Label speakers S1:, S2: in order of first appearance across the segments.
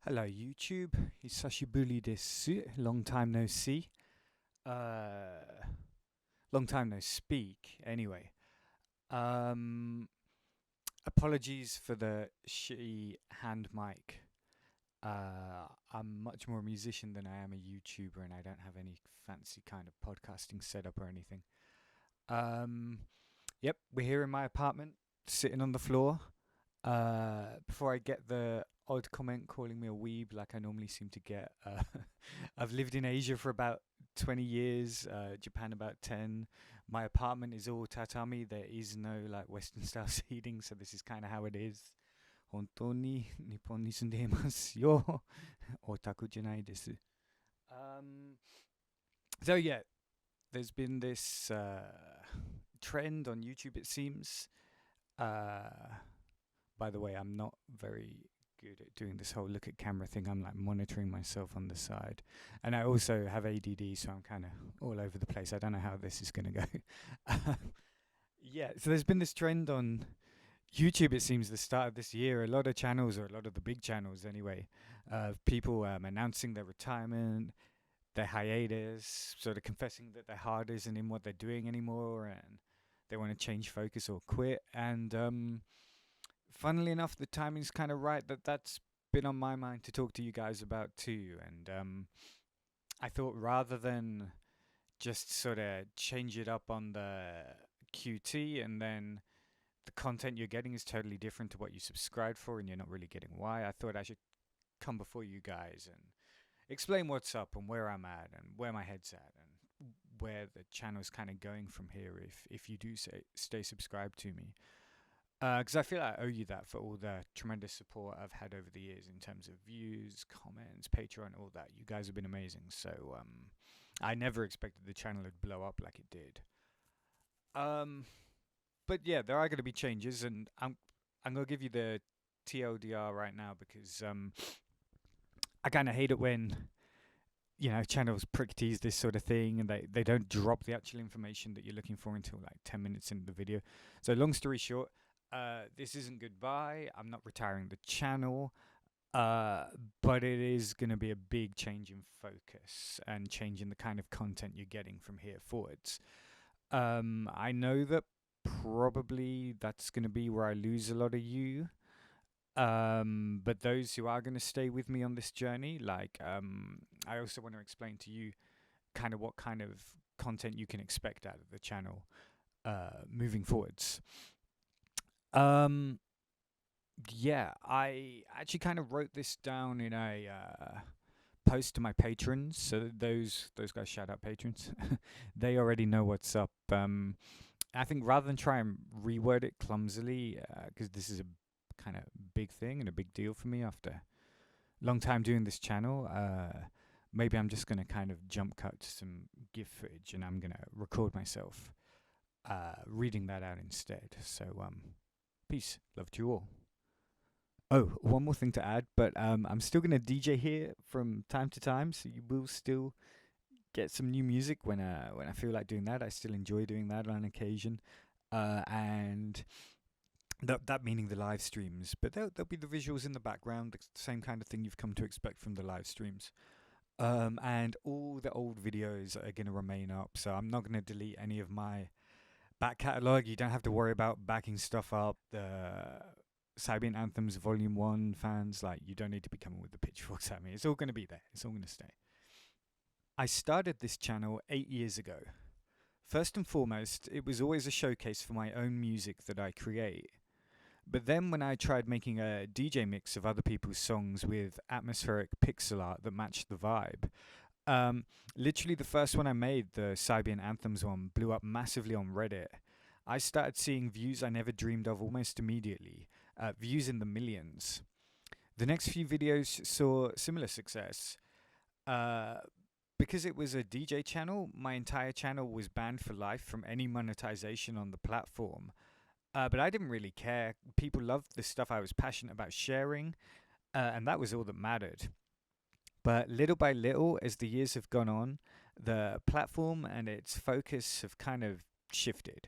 S1: Hello YouTube, Hisashiburi desu. Long time no see. Uh, long time no speak. Anyway, um, apologies for the shitty hand mic. I'm much more a musician than I am a YouTuber, and I don't have any fancy kind of podcasting setup or anything. Um, yep, we're here in my apartment, sitting on the floor. Before I get the odd comment calling me a weeb like I normally seem to get, I've lived in Asia for about 20 years, Japan about 10. My apartment is all tatami. There is no like Western style seating, so this is kind of how it is. 本当に日本に住んでいますよ。オタクじゃないです。So yeah, there's been this trend on YouTube, it seems. Uh, By the way, I'm not very good at doing this whole look at camera thing. I'm like monitoring myself on the side. And I also have ADD, so I'm kind of all over the place. I don't know how this is going to go. Yeah, so there's been this trend on YouTube, it seems, the start of this year. A lot of channels, or a lot of the big channels anyway, of people announcing their retirement, their hiatus, sort of confessing that their heart isn't in what they're doing anymore and they want to change focus or quit. And funnily enough, the timing's kind of right that's been on my mind to talk to you guys about too. And I thought rather than just sort of change it up on the QT and then the content you're getting is totally different to what you subscribed for and you're not really getting why, I thought I should come before you guys and explain what's up and where I'm at and where my head's at and where the channel's kind of going from here if you do stay subscribed to me. Because I feel like I owe you that for all the tremendous support I've had over the years in terms of views, comments, Patreon, all that. You guys have been amazing. So I never expected the channel would blow up like it did. But yeah, there are going to be changes, and I'm going to give you the TLDR right now because I kind of hate it when channels prick tease this sort of thing and they don't drop the actual information that you're looking for until like 10 minutes into the video. So long story short, this isn't goodbye. I'm not retiring the channel, but it is going to be a big change in focus and change in the kind of content you're getting from here forwards. I know that probably that's going to be where I lose a lot of you. But those who are going to stay with me on this journey, I also want to explain to you kind of what kind of content you can expect out of the channel moving forwards. Yeah, I actually kind of wrote this down in a post to my patrons. So those guys, shout out patrons. They already know what's up. I think rather than try and reword it clumsily, because this is a kind of big thing and a big deal for me after a long time doing this channel, maybe I'm just going to kind of jump cut to some GIF footage and I'm going to record myself reading that out instead. So, peace. Love to you all. Oh, one more thing to add, but I'm still going to DJ here from time to time, so you will still get some new music when I feel like doing that. I still enjoy doing that on occasion. And that meaning the live streams, but there'll be the visuals in the background, the same kind of thing you've come to expect from the live streams. And all the old videos are going to remain up, so I'm not going to delete any of my back catalogue. You don't have to worry about backing stuff up. The Siberian Anthems Volume 1 fans, like, you don't need to be coming with the pitchforks at me. It's all going to be there. It's all going to stay. I started this channel 8 years ago. First and foremost, it was always a showcase for my own music that I create. But then when I tried making a DJ mix of other people's songs with atmospheric pixel art that matched the vibe, literally the first one I made, the Siberian Anthems one, blew up massively on Reddit. I started seeing views I never dreamed of almost immediately, views in the millions. The next few videos saw similar success. Because it was a DJ channel, my entire channel was banned for life from any monetization on the platform. But I didn't really care. People loved the stuff I was passionate about sharing, and that was all that mattered. But little by little, as the years have gone on, the platform and its focus have kind of shifted.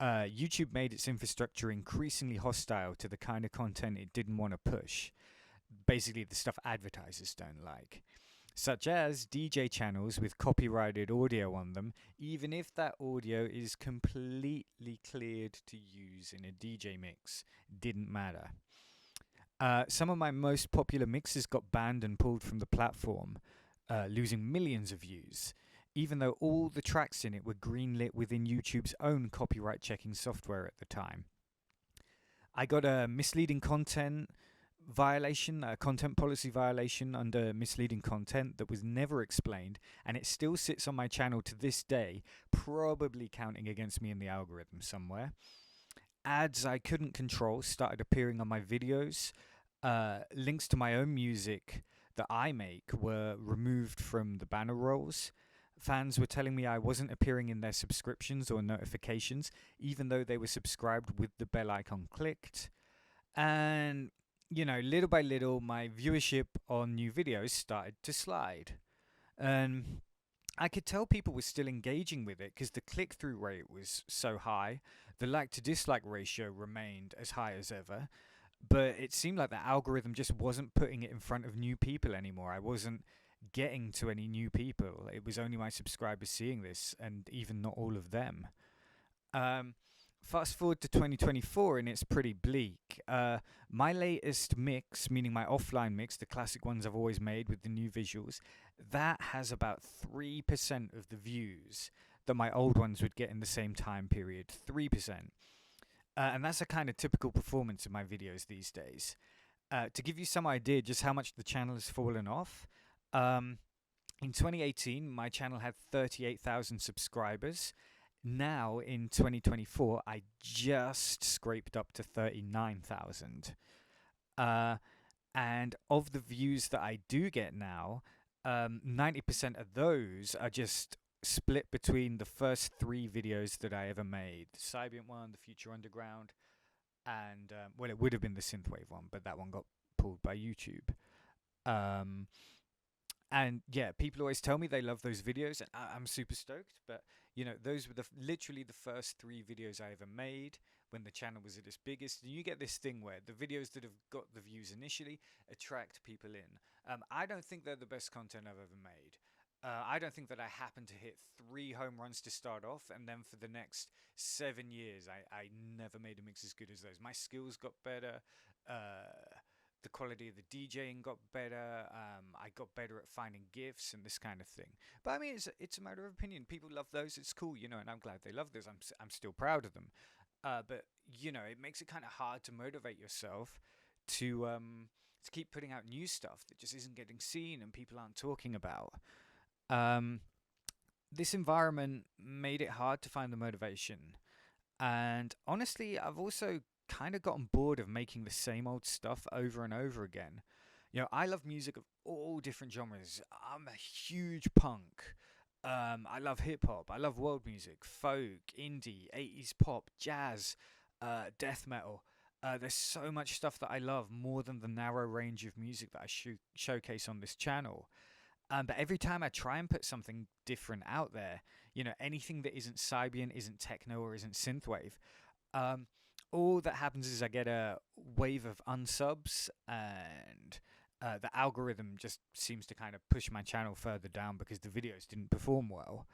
S1: YouTube made its infrastructure increasingly hostile to the kind of content it didn't want to push. basically the stuff advertisers don't like, such as DJ channels with copyrighted audio on them, even if that audio is completely cleared to use in a DJ mix. Didn't matter. Some of my most popular mixes got banned and pulled from the platform, losing millions of views, even though all the tracks in it were greenlit within YouTube's own copyright checking software at the time. I got a misleading content violation, a content policy violation under misleading content that was never explained, and it still sits on my channel to this day, probably counting against me in the algorithm somewhere. Ads I couldn't control started appearing on my videos. Links to my own music that I make were removed from the banner rolls. Fans were telling me I wasn't appearing in their subscriptions or notifications, even though they were subscribed with the bell icon clicked. And, little by little, my viewership on new videos started to slide. And I could tell people were still engaging with it because the click through rate was so high. The like to dislike ratio remained as high as ever. But it seemed like the algorithm just wasn't putting it in front of new people anymore. I wasn't getting to any new people. It was only my subscribers seeing this, and even not all of them. Fast forward to 2024, and it's pretty bleak. My latest mix, meaning my offline mix, the classic ones I've always made with the new visuals, that has about 3% of the views that my old ones would get in the same time period. 3%. And that's a kind of typical performance of my videos these days. To give you some idea just how much the channel has fallen off, in 2018, my channel had 38,000 subscribers. Now, in 2024, I just scraped up to 39,000. And of the views that I do get now, 90% of those are just split between the first 3 videos that I ever made. The Sybient one, the Future Underground, and, it would have been the Synthwave one, but that one got pulled by YouTube. And yeah, people always tell me they love those videos, and I'm super stoked. But those were literally the first 3 videos I ever made when the channel was at its biggest. And you get this thing where the videos that have got the views initially attract people in. I don't think they're the best content I've ever made. I don't think that I happened to hit 3 home runs to start off, and then for the next 7 years, I never made a mix as good as those. My skills got better. The quality of the DJing got better. I got better at finding gifts and this kind of thing. But I mean, it's a matter of opinion. People love those. It's cool, and I'm glad they love those. I'm still proud of them. But it makes it kind of hard to motivate yourself to keep putting out new stuff that just isn't getting seen and people aren't talking about. This environment made it hard to find the motivation. And honestly, I've also kind of gotten bored of making the same old stuff over and over again. I love music of all different genres. I'm a huge punk. I love hip hop. I love world music, folk, indie, 80s pop, jazz, death metal. There's so much stuff that I love, more than the narrow range of music that I showcase on this channel. But every time I try and put something different out there, anything that isn't Sybient, isn't techno, or isn't synthwave, all that happens is I get a wave of unsubs, and the algorithm just seems to kind of push my channel further down because the videos didn't perform well.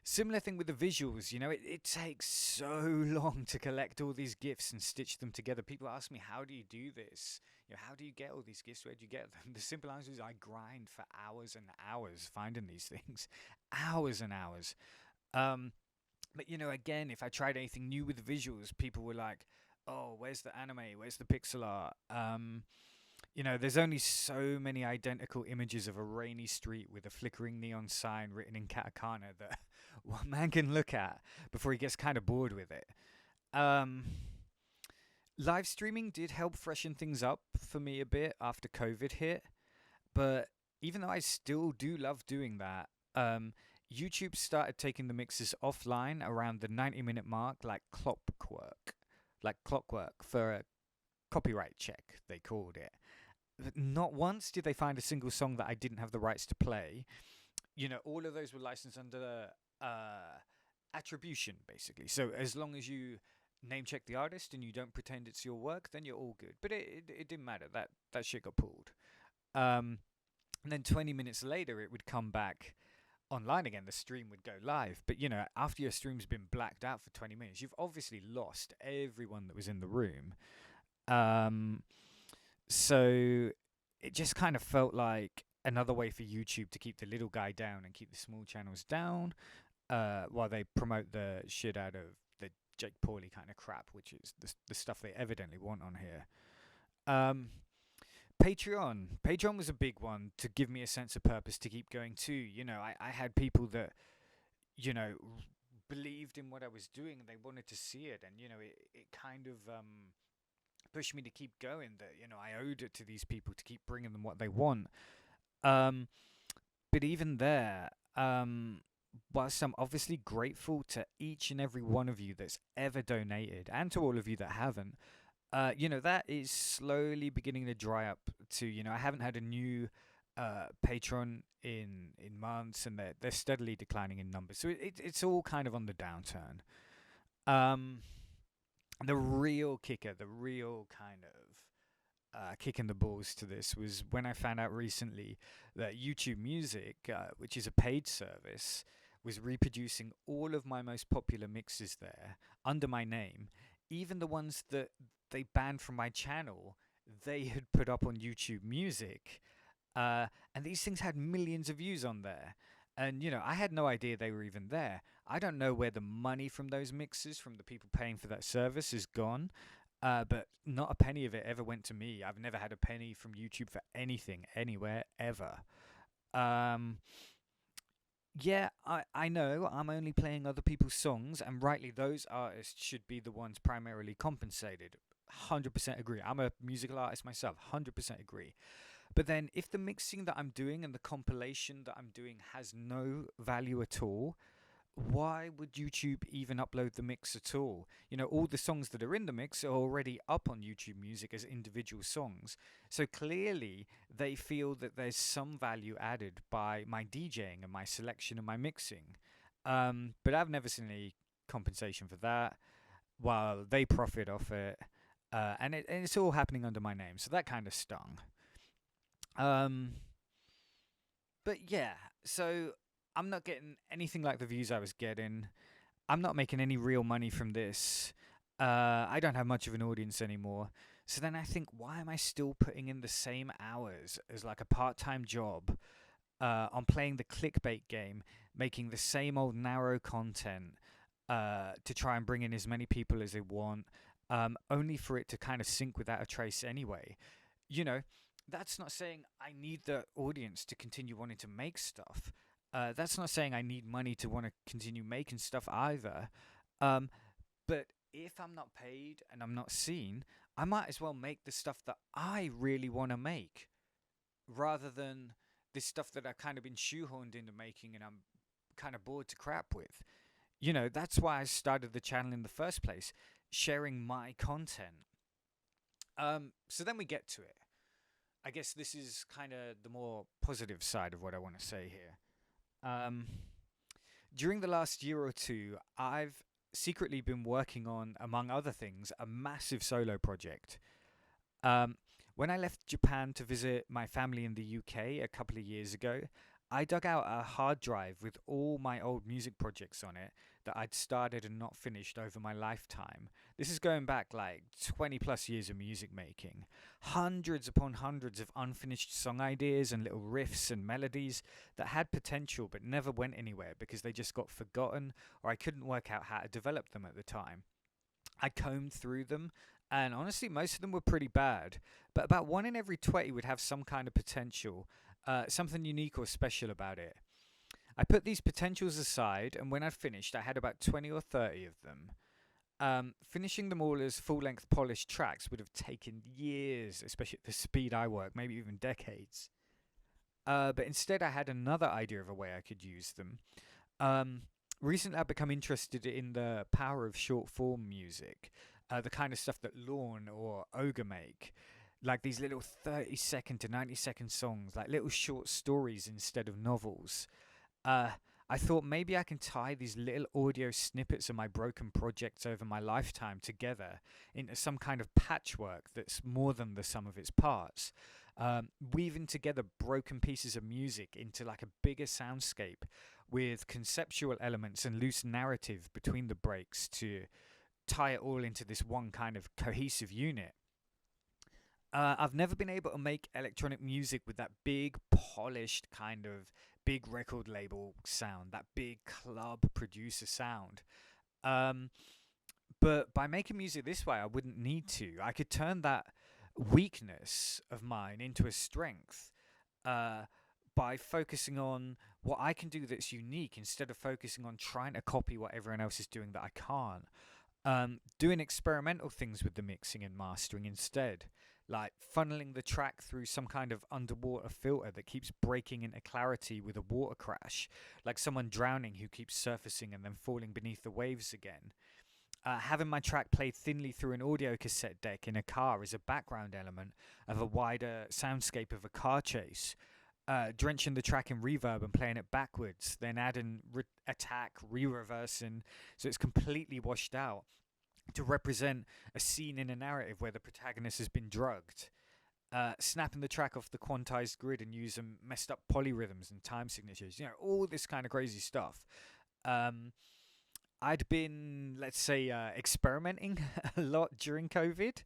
S1: Similar thing with the visuals, it takes so long to collect all these GIFs and stitch them together. People ask me, how do you do this? How do you get all these GIFs? Where do you get them? The simple answer is I grind for hours and hours finding these things. Hours and hours. But, again, if I tried anything new with the visuals, people were like, oh, where's the anime? Where's the pixel art? There's only so many identical images of a rainy street with a flickering neon sign written in katakana that one man can look at before he gets kind of bored with it. Live streaming did help freshen things up for me a bit after COVID hit. But even though I still do love doing that, YouTube started taking the mixes offline around the 90-minute mark like clockwork for a copyright check, they called it. Not once did they find a single song that I didn't have the rights to play. All of those were licensed under attribution, basically. So as long as you name check the artist and you don't pretend it's your work, then you're all good. But it didn't matter. That shit got pulled. Um, and then 20 minutes later, it would come back online again. The stream would go live. But after your stream's been blacked out for 20 minutes, you've obviously lost everyone that was in the room. Um, so it just kind of felt like another way for YouTube to keep the little guy down and keep the small channels down, while they promote the shit out of the Jake Pauley kind of crap, which is the stuff they evidently want on here. Um, Patreon was a big one to give me a sense of purpose to keep going too. I had people that you know believed in what I was doing and they wanted to see it, and it kind of pushed me to keep going. That I owed it to these people to keep bringing them what they want. Um, but even there, whilst I'm obviously grateful to each and every one of you that's ever donated, and to all of you that haven't, that is slowly beginning to dry up. I haven't had a new patron in months, and they're steadily declining in numbers. So it's all kind of on the downturn. Um, the real kicker, the real kind of kick in the balls to this was when I found out recently that YouTube Music, which is a paid service, was reproducing all of my most popular mixes there under my name, even the ones that they banned from my channel. They had put up on YouTube Music, and these things had millions of views on there. And I had no idea they were even there. I don't know where the money from those mixes, from the people paying for that service, is gone. But not a penny of it ever went to me. I've never had a penny from YouTube for anything, anywhere, ever. Um, yeah, I know I'm only playing other people's songs, and rightly, those artists should be the ones primarily compensated. 100% agree. I'm a musical artist myself. 100% agree. But then, if the mixing that I'm doing and the compilation that I'm doing has no value at all, why would YouTube even upload the mix at all? All the songs that are in the mix are already up on YouTube Music as individual songs. So clearly, they feel that there's some value added by my DJing and my selection and my mixing. But I've never seen any compensation for that, while they profit off it. And it's all happening under my name. So that kind of stung. Um, but yeah, so I'm not getting anything like the views I was getting. I'm not making any real money from this. I don't have much of an audience anymore. So then I think, why am I still putting in the same hours as like a part-time job on playing the clickbait game, making the same old narrow content to try and bring in as many people as they want, only for it to kind of sink without a trace anyway? You know, that's not saying I need the audience to continue wanting to make stuff. That's not saying I need money to want to continue making stuff either. Um, but if I'm not paid and I'm not seen, I might as well make the stuff that I really want to make, rather than this stuff that I've kind of been shoehorned into making and I'm kind of bored to crap with. That's why I started the channel in the first place, sharing my content. So then we get to it. I guess this is kind of the more positive side of what I want to say here. Um, During the last year or two, I've secretly been working on, among other things, a massive solo project. Um, when I left Japan to visit my family in the UK a couple of years ago, I dug out a hard drive with all my old music projects on it that I'd started and not finished over my lifetime. This is going back like 20 plus years of music making. Hundreds upon hundreds of unfinished song ideas and little riffs and melodies that had potential but never went anywhere because they just got forgotten, or I couldn't work out how to develop them at the time. I combed through them, and honestly, most of them were pretty bad. But about one in every 20 would have some kind of potential, something unique or special about it. I put these potentials aside, and when I'd finished, I had about 20 or 30 of them. Finishing them all as full-length polished tracks would have taken years, especially at the speed I work, maybe even decades. But instead, I had another idea of a way I could use them. Recently, I've become interested in the power of short-form music, the kind of stuff that Lorne or Ogre make, like these little 30-second to 90-second songs, like little short stories instead of novels. Uh, I thought maybe I can tie these little audio snippets of my broken projects over my lifetime together into some kind of patchwork that's more than the sum of its parts. Weaving together broken pieces of music into like a bigger soundscape with conceptual elements and loose narrative between the breaks to tie it all into this one kind of cohesive unit. I've never been able to make electronic music with that big, polished kind of big record label sound, that big club producer sound. Um, but by making music this way, I wouldn't need to. I could turn that weakness of mine into a strength uh, by focusing on what I can do that's unique instead of focusing on trying to copy what everyone else is doing that I can't. Doing experimental things with the mixing and mastering instead, like funneling the track through some kind of underwater filter that keeps breaking into clarity with a water crash, like someone drowning who keeps surfacing and then falling beneath the waves again. Having my track played thinly through an audio cassette deck in a car is a background element of a wider soundscape of a car chase. Drenching the track in reverb and playing it backwards, then adding attack, re-reversing, so it's completely washed out to represent a scene in a narrative where the protagonist has been drugged. Snapping the track off the quantized grid and using messed up polyrhythms and time signatures, all this kind of crazy stuff. Um, I'd been, let's say, experimenting a lot during COVID,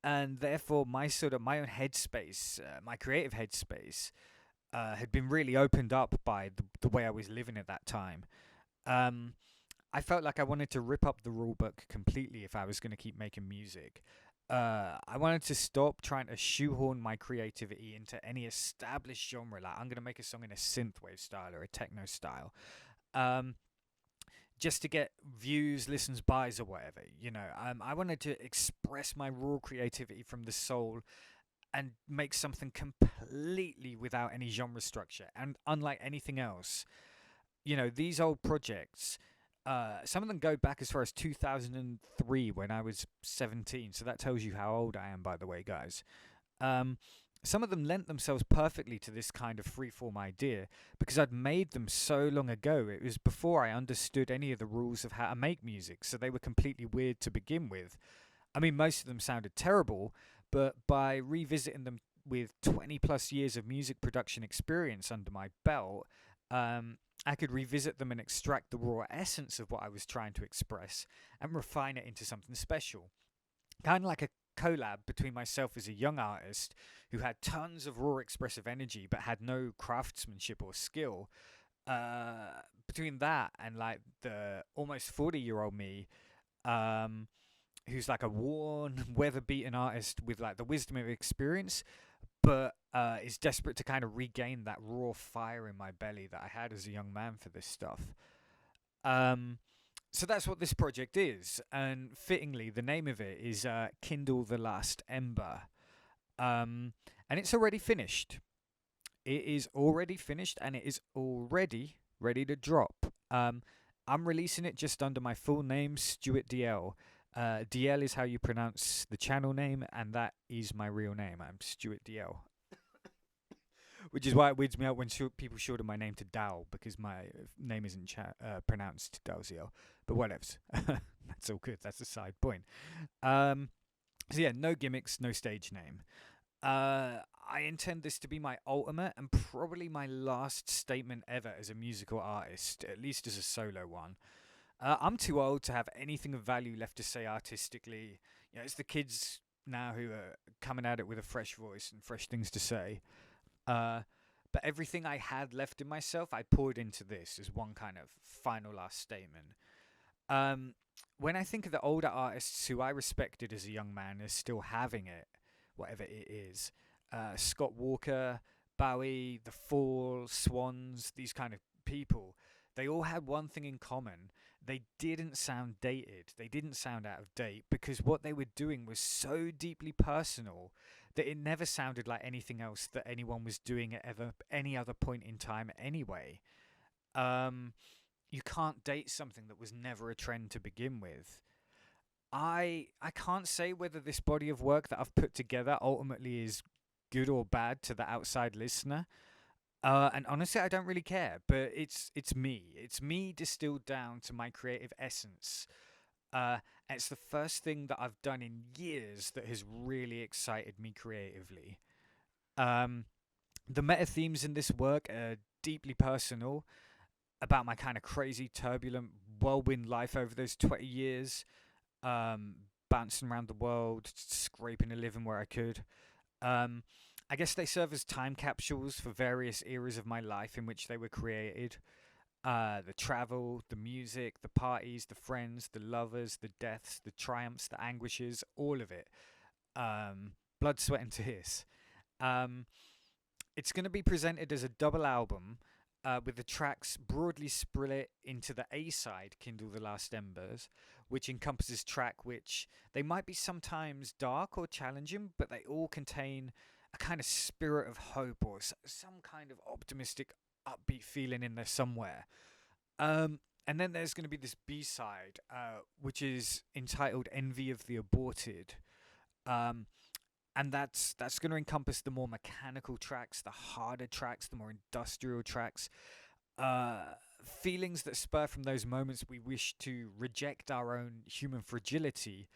S1: and therefore my own headspace, my creative headspace, had been really opened up by the way I was living at that time. Um, I felt like I wanted to rip up the rule book completely if I was going to keep making music. I wanted to stop trying to shoehorn my creativity into any established genre. Like, I'm going to make a song in a synthwave style or a techno style. Um, just to get views, listens, buys, or whatever. I wanted to express my raw creativity from the soul and make something completely without any genre structure and unlike anything else. These old projects, some of them go back as far as 2003 when I was 17. So that tells you how old I am, by the way, guys. Um, some of them lent themselves perfectly to this kind of freeform idea because I'd made them so long ago. It was before I understood any of the rules of how to make music, so they were completely weird to begin with. I mean, most of them sounded terrible, but by revisiting them with 20 plus years of music production experience under my belt, I could revisit them and extract the raw essence of what I was trying to express and refine it into something special. Kind of like a collab between myself as a young artist who had tons of raw expressive energy but had no craftsmanship or skill. Between that and like the almost 40-year-old me, um, who's like a worn, weather-beaten artist with like the wisdom of experience, but is desperate to kind of regain that raw fire in my belly that I had as a young man for this stuff. Um, so that's what this project is, and fittingly, the name of it is Kindle the Last Ember. And it's already finished. It is already finished, and it is already ready to drop. I'm releasing it just under my full name, Stuart DL. DL is how you pronounce the channel name, and that is my real name. I'm Stuart DL. Which is why it weirds me out when people shorten my name to Dal, because my name isn't pronounced Dalziel. But whatevs. That's all good. That's a side point. So yeah, no gimmicks, no stage name. I intend this to be my ultimate and probably my last statement ever as a musical artist, at least as a solo one. I'm too old to have anything of value left to say artistically. It's the kids now who are coming at it with a fresh voice and fresh things to say. But everything I had left in myself, I poured into this as one kind of final last statement. When I think of the older artists who I respected as a young man as still having it, whatever it is, Scott Walker, Bowie, The Fall, Swans, these kind of people, they all had one thing in common. They didn't sound dated. They didn't sound out of date because what they were doing was so deeply personal that it never sounded like anything else that anyone was doing at any other point in time anyway. You can't date something that was never a trend to begin with. I can't say whether this body of work that I've put together ultimately is good or bad to the outside listener. And honestly, I don't really care, but it's me. It's me distilled down to my creative essence. And it's the first thing that I've done in years that has really excited me creatively. Um, the meta themes in this work are deeply personal, about my kind of crazy, turbulent, whirlwind life over those 20 years, um, bouncing around the world, scraping a living where I could. Um, I guess they serve as time capsules for various eras of my life in which they were created. The travel, the music, the parties, the friends, the lovers, the deaths, the triumphs, the anguishes, all of it. Blood, sweat, and tears. Um, it's going to be presented as a double album, with the tracks broadly split into the A side, Kindle the Last Embers, which encompasses track which they might be sometimes dark or challenging, but they all contain a kind of spirit of hope or some kind of optimistic, upbeat feeling in there somewhere. And then there's going to be this B side, which is entitled Envy of the Aborted. Um, and that's going to encompass the more mechanical tracks, the harder tracks, the more industrial tracks, uh, feelings that spur from those moments we wish to reject our own human fragility.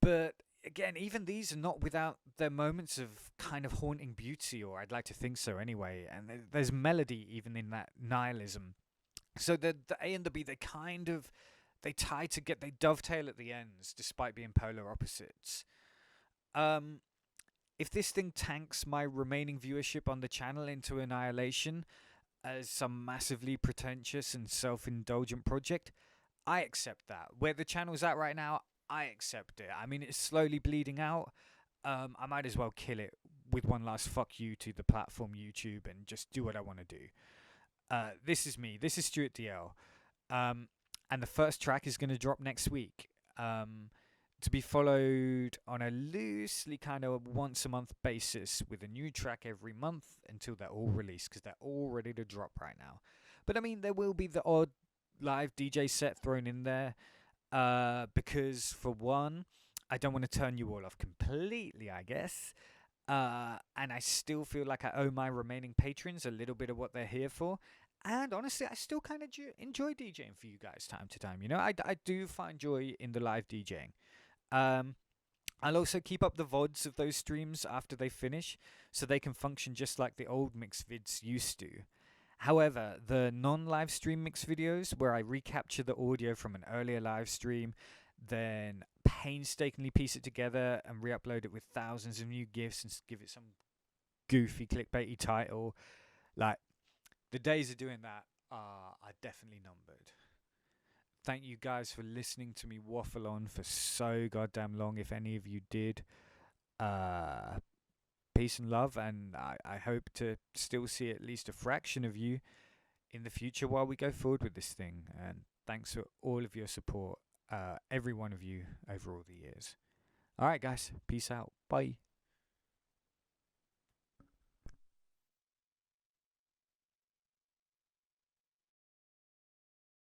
S1: But again, even these are not without their moments of kind of haunting beauty, or I'd like to think so anyway. And there's melody even in that nihilism. So the A and the B, they dovetail at the ends, despite being polar opposites. Um, if this thing tanks my remaining viewership on the channel into annihilation as some massively pretentious and self-indulgent project, I accept that. Where the channel's at right now, I accept it. I mean, it's slowly bleeding out. I might as well kill it with one last fuck you to the platform YouTube and just do what I want to do. This is me. This is Stuart DL. And the first track is going to drop next week. To be followed on a loosely kind of once a month basis with a new track every month until they're all released, because they're all ready to drop right now. But I mean, there will be the odd live DJ set thrown in there, because for one, I don't want to turn you all off completely, I guess. And I still feel like I owe my remaining patrons a little bit of what they're here for. And honestly, I still kind of enjoy DJing for you guys time to time. You know, I do find joy in the live DJing. Um, I'll also keep up the VODs of those streams after they finish, so they can function just like the old mix vids used to. However, the non-live stream mix videos, where I recapture the audio from an earlier live stream, then painstakingly piece it together and re-upload it with thousands of new GIFs and give it some goofy clickbaity title, like, the days of doing that are definitely numbered. Thank you guys for listening to me waffle on for so goddamn long, if any of you did. Uh, Peace and love, and I hope to still see at least a fraction of you in the future while we go forward with this thing. And thanks for all of your support, every one of you over all the years. All right, guys, peace out. Bye.